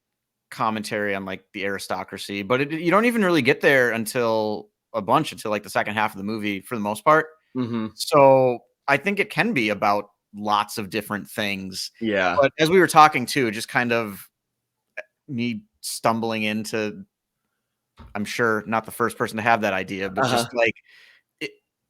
commentary on like the aristocracy. But you don't even really get there until like the second half of the movie for the most part. Mm-hmm. So I think it can be about lots of different things. Yeah. But as we were talking too, just kind of me stumbling into, I'm sure not the first person to have that idea, but just like,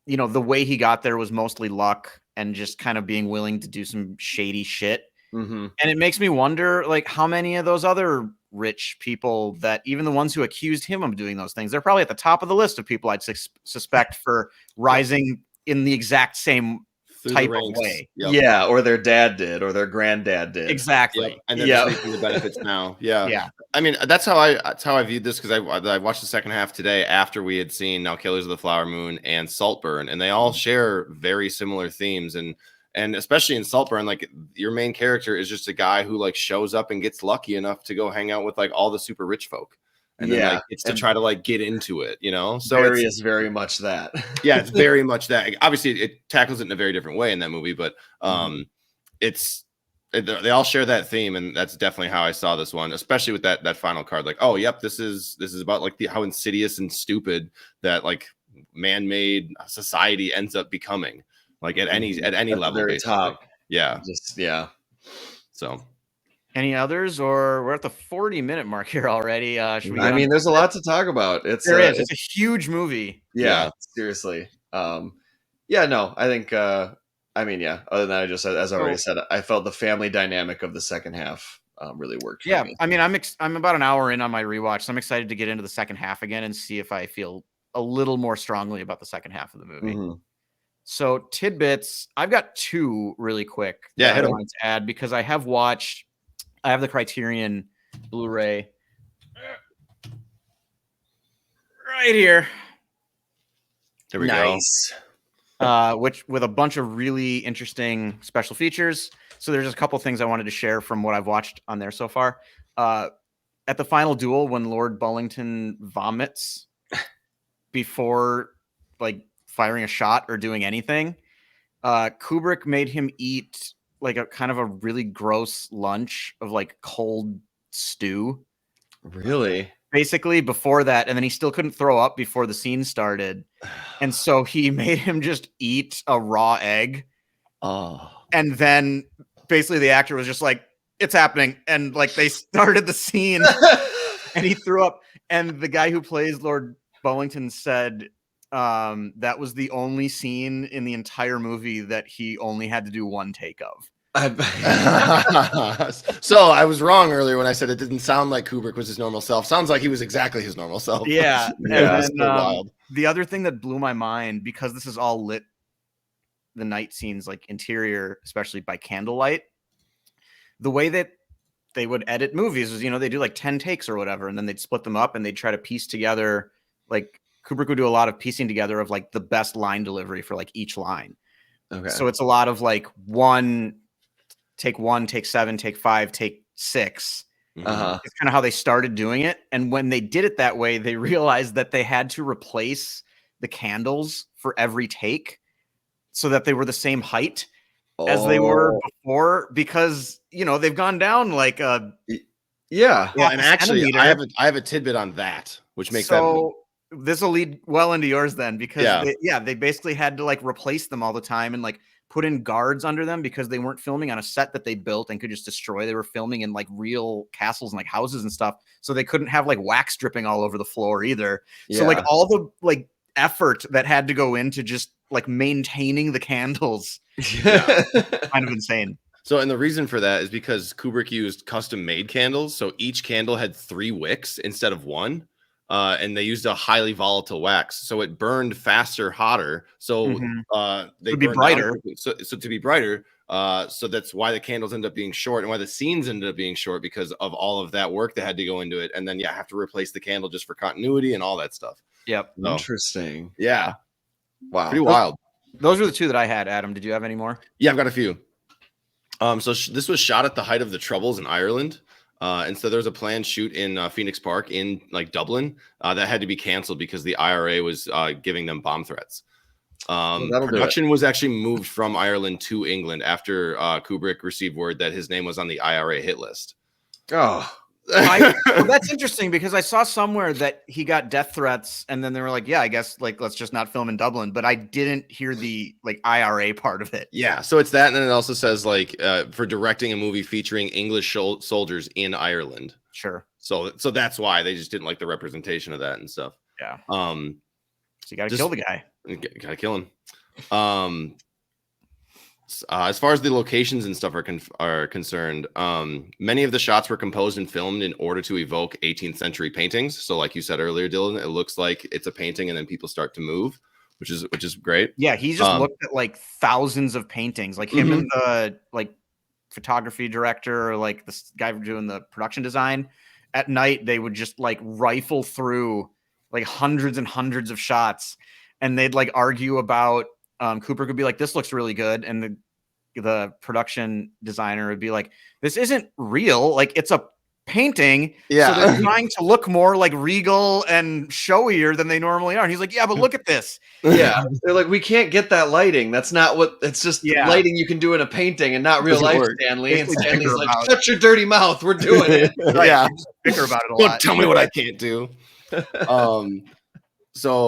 the way he got there was mostly luck and just kind of being willing to do some shady shit. Mm-hmm. And it makes me wonder, like, how many of those other rich people, that even the ones who accused him of doing those things, they're probably at the top of the list of people I'd suspect for rising in the exact same Through type the of ranks. way. Yep. Yeah, or their dad did, or their granddad did. Exactly. Yep. And they're just reaping the benefits now. Yeah. Yeah. I mean, that's how I viewed this, because I watched the second half today after we had seen Now Killers of the Flower Moon and Saltburn, and they all share very similar themes, and especially in Saltburn, like, your main character is just a guy who like shows up and gets lucky enough to go hang out with like all the super rich folk, and then like it's to try to like get into it, So Barry is very much that. Yeah, it's very much that. Obviously, it tackles it in a very different way in that movie, but they all share that theme, and that's definitely how I saw this one, especially with that final card. Like, oh, yep, this is about like how insidious and stupid that like man-made society ends up becoming, like at any level, very basically. top. Yeah, So, any others, or we're at the 40-minute mark here already? Should we? I mean, there's a lot to talk about. It's a huge movie. Yeah, seriously. Yeah, no, I think. I mean, yeah. Other than that, as I already said, I felt the family dynamic of the second half really worked. For me. I mean, I'm about an hour in on my rewatch, so I'm excited to get into the second half again and see if I feel a little more strongly about the second half of the movie. Mm-hmm. So tidbits, I've got two really quick. Yeah, that I wanted to add because I have the Criterion Blu-ray right here. There we go. Which with a bunch of really interesting special features. So there's just a couple things I wanted to share from what I've watched on there so far. At the final duel, when Lord Bullington vomits before like firing a shot or doing anything, Kubrick made him eat like a kind of a really gross lunch of like cold stew. Really? Basically before that, and then he still couldn't throw up before the scene started. And so he made him just eat a raw egg. Oh. And then basically the actor was just like, it's happening. And like they started the scene and he threw up. And the guy who plays Lord Bullington said that was the only scene in the entire movie that he only had to do one take of. So I was wrong earlier when I said it didn't sound like Kubrick was his normal self. Sounds like he was exactly his normal self. Yeah. That's so wild. The other thing that blew my mind, because this is all lit, the night scenes, like interior, especially by candlelight, the way that they would edit movies was, they do like 10 takes or whatever, and then they'd split them up and they'd try to piece together, like Kubrick would do a lot of piecing together of like the best line delivery for like each line. Okay. So it's a lot of like take 1, take 7, take 5, take 6. It's kind of how they started doing it. And when they did it that way, they realized that they had to replace the candles for every take so that they were the same height as they were before, because, they've gone down like a and actually I have a tidbit on that, which makes this will lead well into yours then, because they basically had to like replace them all the time and like put in guards under them because they weren't filming on a set that they built and could just destroy. They were filming in like real castles and like houses and stuff. So they couldn't have like wax dripping all over the floor either. Yeah. So like all the like effort that had to go into just like maintaining the candles. Kind of insane. So, and the reason for that is because Kubrick used custom made candles. So each candle had 3 wicks instead of 1. And they used a highly volatile wax, so it burned faster, hotter. So they be brighter. So to be brighter. So that's why the candles end up being short, and why the scenes ended up being short, because of all of that work that had to go into it. And then have to replace the candle just for continuity and all that stuff. Yep. So, interesting. Yeah. Wow. Pretty wild. Those were the two that I had. Adam, did you have any more? Yeah, I've got a few. So this was shot at the height of the Troubles in Ireland. And so there was a planned shoot in Phoenix Park in like Dublin that had to be canceled because the IRA was giving them bomb threats. that'll do it. Production was actually moved from Ireland to England after Kubrick received word that his name was on the IRA hit list. Oh, well, that's interesting because I saw somewhere that he got death threats, and then they were like, "Yeah, I guess like let's just not film in Dublin." But I didn't hear the like IRA part of it. Yeah, so it's that, and then it also says like for directing a movie featuring English soldiers in Ireland. Sure. So that's why they just didn't like the representation of that and stuff. Yeah. So you got to kill the guy. Gotta kill him. As far as the locations and stuff are concerned, many of the shots were composed and filmed in order to evoke 18th century paintings. So, like you said earlier, Dylan, it looks like it's a painting, and then people start to move, which is great. Yeah, he just looked at like thousands of paintings, like him and the like photography director, or like this guy doing the production design. At night, they would just like rifle through like hundreds and hundreds of shots, and they'd like argue about. Kubrick would be like, "This looks really good," and the production designer would be like, "This isn't real. Like, it's a painting." Yeah. So they're trying to look more like regal and showier than they normally are. And he's like, "Yeah, but look at this." Yeah, they're like, "We can't get that lighting. That's not what. It's just lighting you can do in a painting and not real life, Stanley." And Stanley's like, "Shut your dirty mouth. We're doing it." Right. Yeah, bicker about it a lot. Don't tell me what I can't do. So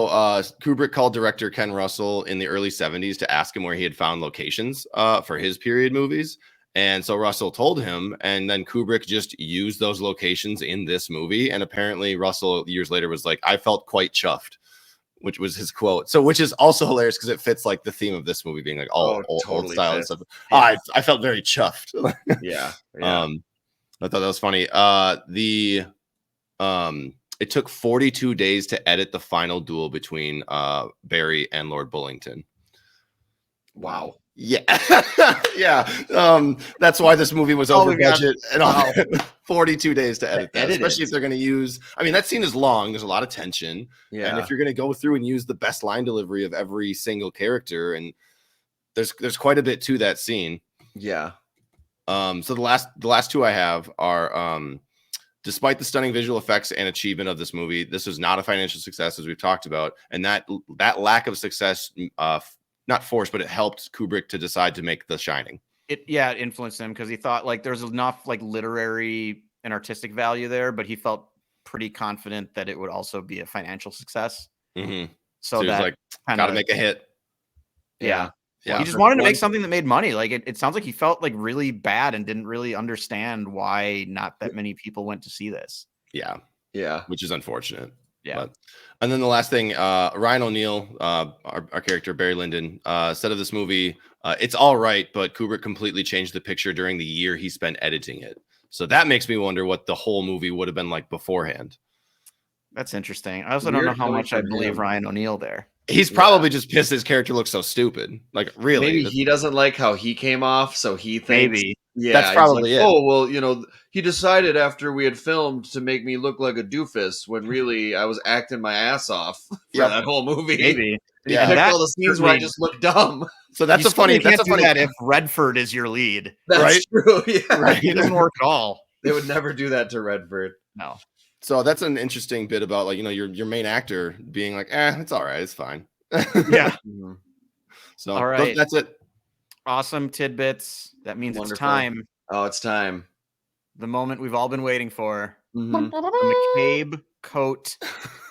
Kubrick called director Ken Russell in the early 70s to ask him where he had found locations for his period movies. And so Russell told him, and then Kubrick just used those locations in this movie. And apparently Russell years later was like, "I felt quite chuffed," which was his quote. So, which is also hilarious because it fits like the theme of this movie being like all old style and stuff. Yeah. I felt very chuffed. Yeah. I thought that was funny. It took 42 days to edit the final duel between Barry and Lord Bullington. Wow. Yeah. Yeah. That's why this movie was over budget and all. 42 days to edit that, especially if they're going to use, I mean, that scene is long. There's a lot of tension. Yeah. And if you're going to go through and use the best line delivery of every single character, and there's quite a bit to that scene. Yeah. So the last two I have are, despite the stunning visual effects and achievement of this movie, this was not a financial success, as we've talked about. And that lack of success, not forced, but it helped Kubrick to decide to make The Shining. It influenced him because he thought like there's enough like literary and artistic value there, but he felt pretty confident that it would also be a financial success. Mm-hmm. So that like, gotta make a hit. Yeah. He just wanted to make something that made money. Like it sounds like he felt like really bad and didn't really understand why not that many people went to see this. Yeah. Yeah. Which is unfortunate. Yeah. And then the last thing, Ryan O'Neal, our character, Barry Lyndon, said of this movie, it's all right, but Kubrick completely changed the picture during the year he spent editing it. So that makes me wonder what the whole movie would have been like beforehand. That's interesting. I also don't know how much I believe Ryan O'Neal there. He's probably just pissed his character looks so stupid. Like, really? Maybe he doesn't like how he came off, so he thinks... Maybe. Yeah, that's probably like, it. "Oh, well, he decided after we had filmed to make me look like a doofus when really I was acting my ass off for that whole movie." Maybe. Yeah. And all the scenes where I just look dumb. So that's that if Redford is your lead. That's right? True. Yeah. Right. It doesn't work at all. They would never do that to Redford. No. So that's an interesting bit about like, your main actor being like, it's all right. It's fine. Yeah. So all right. That's it. Awesome tidbits. That means Wonderful. It's time. Oh, it's time. The moment we've all been waiting for. Mm-hmm. The McCabe coat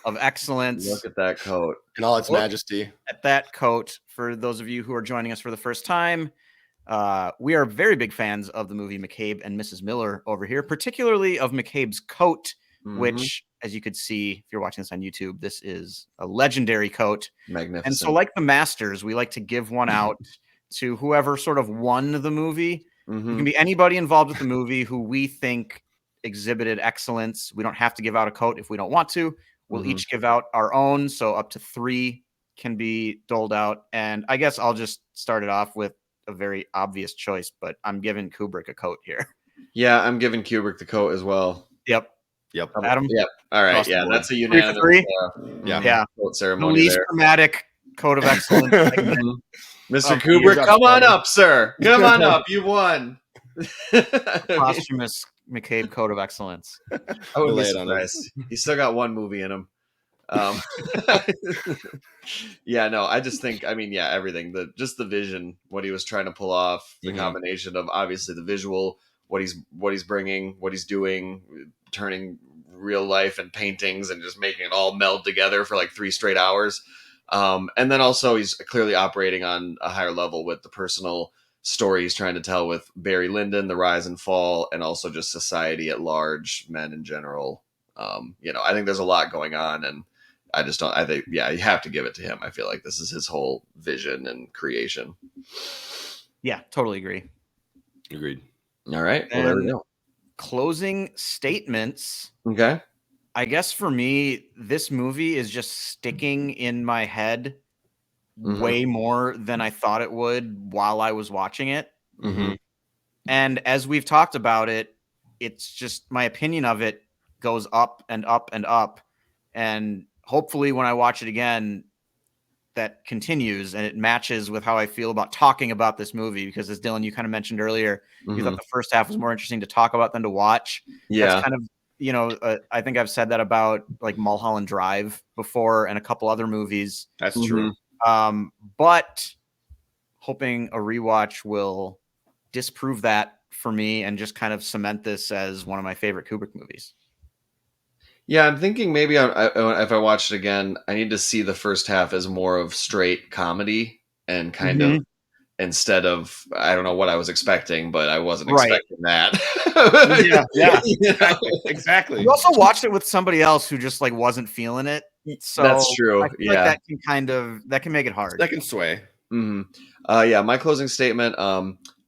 of excellence. Look at that coat. In all its majesty. At that coat, for those of you who are joining us for the first time, we are very big fans of the movie McCabe and Mrs. Miller over here, particularly of McCabe's coat, which, as you could see, if you're watching this on YouTube, this is a legendary coat. Magnificent. And so like the Masters, we like to give one out to whoever sort of won the movie. Mm-hmm. It can be anybody involved with the movie who we think exhibited excellence. We don't have to give out a coat if we don't want to. We'll each give out our own. So up to 3 can be doled out. And I guess I'll just start it off with a very obvious choice, but I'm giving Kubrick a coat here. Yeah, I'm giving Kubrick the coat as well. Yep. Adam? Yep. All right. Yeah, that's a unanimous 3 yeah. coat ceremony. The least dramatic coat of excellence. Mr. Kubrick, come on up, sir. Come on up. You won. Posthumous McCabe coat of excellence. I wouldn't be surprised. He's still got one movie in him. Yeah, no, I just think, I mean, yeah, everything, just the vision, what he was trying to pull off, the combination of obviously the visual, what he's bringing, what he's doing, turning real life and paintings and just making it all meld together for like 3 straight hours. And then also he's clearly operating on a higher level with the personal story he's trying to tell with Barry Lyndon, the rise and fall, and also just society at large, men in general. I think there's a lot going on, and I think, yeah, you have to give it to him. I feel like this is his whole vision and creation. Yeah, totally agree. Agreed. All right. Well, there we go. Closing statements. Okay. I guess for me, this movie is just sticking in my head way more than I thought it would while I was watching it. And as we've talked about it, it's just my opinion of it goes up and up and up. And hopefully when I watch it again, that continues and it matches with how I feel about talking about this movie. Because as Dylan, you kind of mentioned earlier, you thought the first half was more interesting to talk about than to watch. Yeah. That's kind of, I think I've said that about like Mulholland Drive before and a couple other movies. That's true. But hoping a rewatch will disprove that for me and just kind of cement this as one of my favorite Kubrick movies. Yeah, I'm thinking maybe if I watch it again, I need to see the first half as more of straight comedy and kind of instead of, I don't know what I was expecting, but I wasn't expecting that. Yeah, exactly. You also watched it with somebody else who just like wasn't feeling it. So that's true. I feel like that can make it hard. That can sway. Yeah, my closing statement.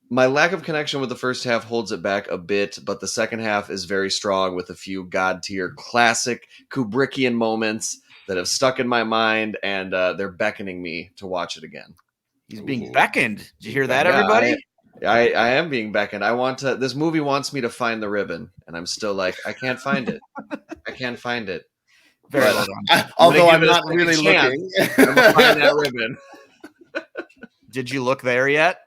My lack of connection with the first half holds it back a bit, but the second half is very strong with a few god-tier classic Kubrickian moments that have stuck in my mind, and they're beckoning me to watch it again. He's being beckoned. Did you hear that, everybody? I am being beckoned. This movie wants me to find the ribbon, and I'm still like, I can't find it. I can't find it. Very well done. Although I'm not really looking. I'm gonna find that ribbon. Did you look there yet?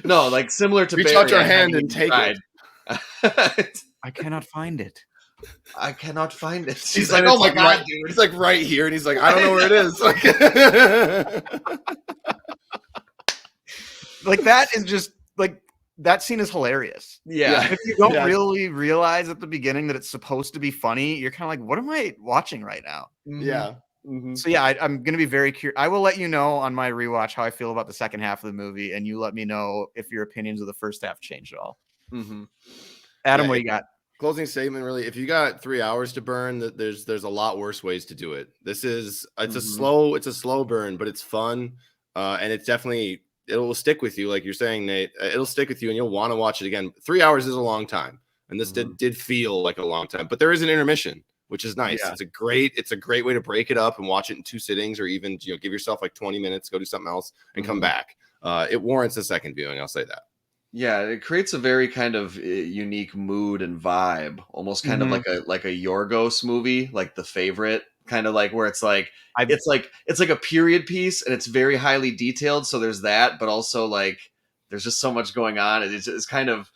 No, like similar to reach Barry, out your hand and take it. I cannot find it. I cannot find it. He's like, oh my god, dude! It's like right here, and he's like, I don't know where it is. Like that is just like that scene is hilarious. Yeah. If you don't really realize at the beginning that it's supposed to be funny, you're kind of like, what am I watching right now? Yeah. So yeah, I'm going to be very curious. I will let you know on my rewatch how I feel about the second half of the movie, and you let me know if your opinions of the first half changed at all. Adam, what do you got? Closing statement, really. If you got 3 hours to burn, there's a lot worse ways to do it. It's a slow burn, but it's fun, and it's definitely it'll stick with you, like you're saying, Nate. It'll stick with you, and you'll want to watch it again. 3 hours is a long time, and this did feel like a long time, but there is an intermission, which is nice. Yeah. It's a great way to break it up and watch it in 2 sittings, or even give yourself like 20 minutes, go do something else, and come back. It warrants a second viewing. I'll say that. Yeah, it creates a very kind of unique mood and vibe, almost kind of like a Yorgos movie, like The Favorite, kind of like where it's like it's like a period piece and it's very highly detailed. So there's that, but also like there's just so much going on. It's kind of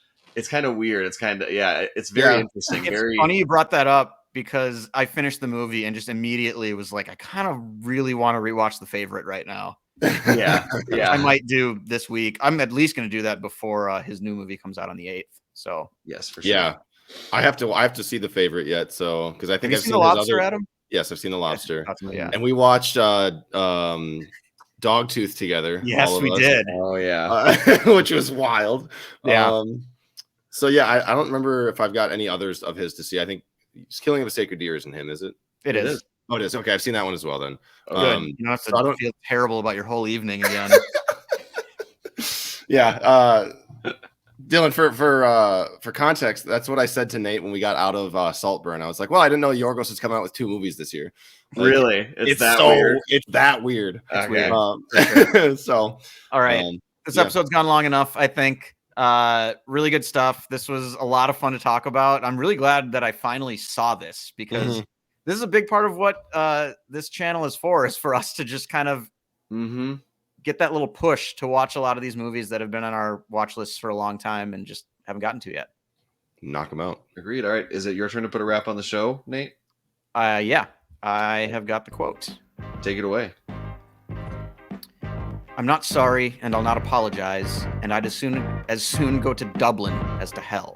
weird. It's kind of it's very interesting. It's funny you brought that up because I finished the movie and just immediately was like, I kind of really want to rewatch The Favorite right now. Yeah. I might do this week. I'm at least going to do that before his new movie comes out on the 8th. So yes, for sure. Yeah, I have to see The Favorite yet. So because I think I've seen The Lobster, Adam. Yes, I've seen The Lobster. Yeah. And we watched Dogtooth together. Yes, we did. Oh yeah, which was wild. Yeah. So yeah, I don't remember if I've got any others of his to see. I think Killing of a Sacred Deer isn't him, is it? It is. Oh, it is. Okay, I've seen that one as well then. Good. You don't have to feel terrible about your whole evening again. Yeah. Dylan, for context, that's what I said to Nate when we got out of Saltburn. I was like, well, I didn't know Yorgos was coming out with 2 movies this year. Like, really? It's that weird? It's that weird. Okay. Weird. So, all right. This episode's gone long enough, I think. Really good stuff. This was a lot of fun to talk about. I'm really glad that I finally saw this because this is a big part of what this channel is for us to just kind of get that little push to watch a lot of these movies that have been on our watch lists for a long time and just haven't gotten to yet. Knock them out. Agreed. All right. Is it your turn to put a wrap on the show, Nate? Yeah, I have got the quote. Take it away. I'm not sorry, and I'll not apologize, and I'd as soon go to Dublin as to hell.